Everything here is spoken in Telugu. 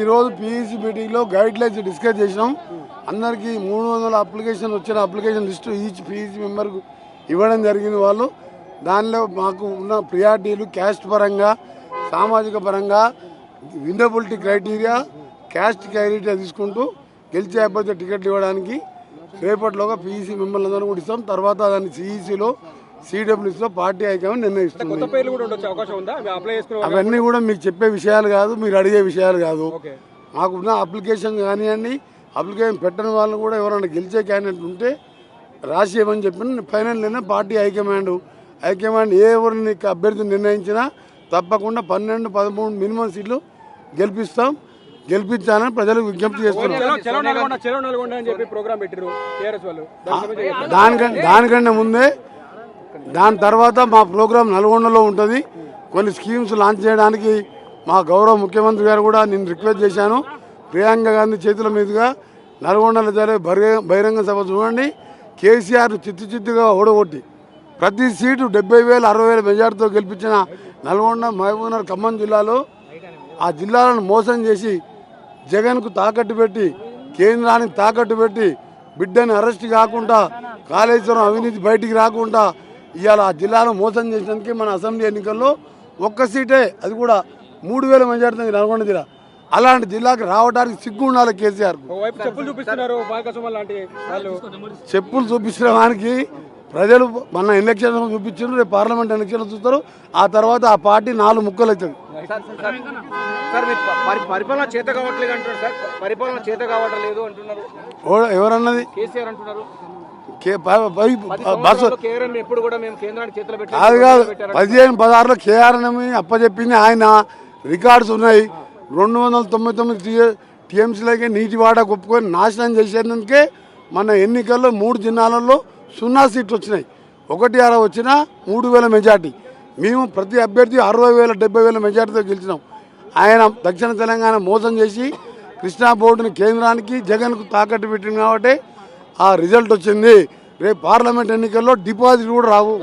ఈరోజు పీఈసీ మీటింగ్లో గైడ్ లైన్స్ డిస్కస్ చేసినాం. అందరికీ 300 అప్లికేషన్ వచ్చిన అప్లికేషన్ లిస్టు ఈచ్ పీఈసీ మెంబర్కు ఇవ్వడం జరిగింది. వాళ్ళు దానిలో మాకు ఉన్న ప్రియారిటీలు క్యాస్ట్ పరంగా, సామాజిక పరంగా, విన్నబిలిటీ క్రైటీరియా, క్యాస్ట్ క్రైటీరియా తీసుకుంటూ గెలిచే అభ్యర్థి టికెట్లు ఇవ్వడానికి రేపటిలోగా పీఈసీ మెంబర్లందరూ కూడా ఇస్తాం. తర్వాత దాన్ని సిఈసీలో, సిడబ్ల్యూసీలో పార్టీ హైకమాండ్ నిర్ణయిస్తుంది. అవన్నీ కూడా మీకు చెప్పే విషయాలు కాదు, మీరు అడిగే విషయాలు కాదు. మాకున్న అప్లికేషన్ కానివ్వండి, అప్లికేషన్ పెట్టని వాళ్ళు కూడా ఎవరైనా గెలిచే క్యాండిడేట్ ఉంటే రాసేయమని చెప్పిన ఫైనల్ నిర్ణయం పార్టీ హైకమాండ్ ఏ ఎవరిని అభ్యర్థిని నిర్ణయించినా తప్పకుండా 12-13 మినిమం సీట్లు గెలిపించాలని ప్రజలకు విజ్ఞప్తి చేస్తున్నారు. దానికంటే ముందే దాని తర్వాత మా ప్రోగ్రాం నల్గొండలో ఉంటుంది. కొన్ని స్కీమ్స్ లాంచ్ చేయడానికి మా గౌరవ ముఖ్యమంత్రి గారు కూడా నేను రిక్వెస్ట్ చేశాను. ప్రియాంక గాంధీ చేతుల మీదుగా నల్గొండలో జరిగే బహిరంగ సభ చూడండి. కేసీఆర్ చిత్తుగా ఓడగొట్టి ప్రతి సీటు 70,000, 60,000 మెజార్టీతో గెలిపించిన నల్గొండ, మహబూబ్నగర్, ఖమ్మం జిల్లాలో ఆ జిల్లాలను మోసం చేసి జగన్కు తాకట్టు పెట్టి, కేంద్రానికి తాకట్టు పెట్టి, బిడ్డని అరెస్ట్ కాకుండా, కాళేశ్వరం అవినీతి బయటికి రాకుండా ఇవాళ ఆ జిల్లాను మోసం చేసినందుకే మన అసెంబ్లీ ఎన్నికల్లో ఒక్క సీటే, అది కూడా 3,000 మెజార్టీ నల్గొండ జిల్లా. అలాంటి జిల్లాకి రావడానికి సిగ్గు ఉండాలి కేసీఆర్. చెప్పులు చూపించిన వానికి ప్రజలు మన ఎలక్షన్ చూపించారు, రేపు పార్లమెంట్ ఎలక్షన్ చూస్తారు. ఆ తర్వాత ఆ పార్టీ 4 ముక్కలు అవుతుంది. ఎవరన్నది? అది కాదు, 15-16లో కేఆర్ఎం అప్పచెప్పింది ఆయన. రికార్డ్స్ ఉన్నాయి. 299 టీఎంసీలకే నీటి వాటా ఒప్పుకొని నాశనం చేసేందుకే మన ఎన్నికల్లో 3 జిల్లాలలో 0 సీట్లు వచ్చినాయి. 1-6 వచ్చినా 3,000 మెజార్టీ. మేము ప్రతి అభ్యర్థి 60,000, 70,000 మెజార్టీతో గెలిచినాం. ఆయన దక్షిణ తెలంగాణ మోసం చేసి కృష్ణా బోర్డుని కేంద్రానికి, జగన్కు తాకట్టు పెట్టింది కాబట్టి ఆ రిజల్ట్ వచ్చింది. రేపు పార్లమెంట్ ఎన్నికల్లో డిపాజిట్ కూడా రావు.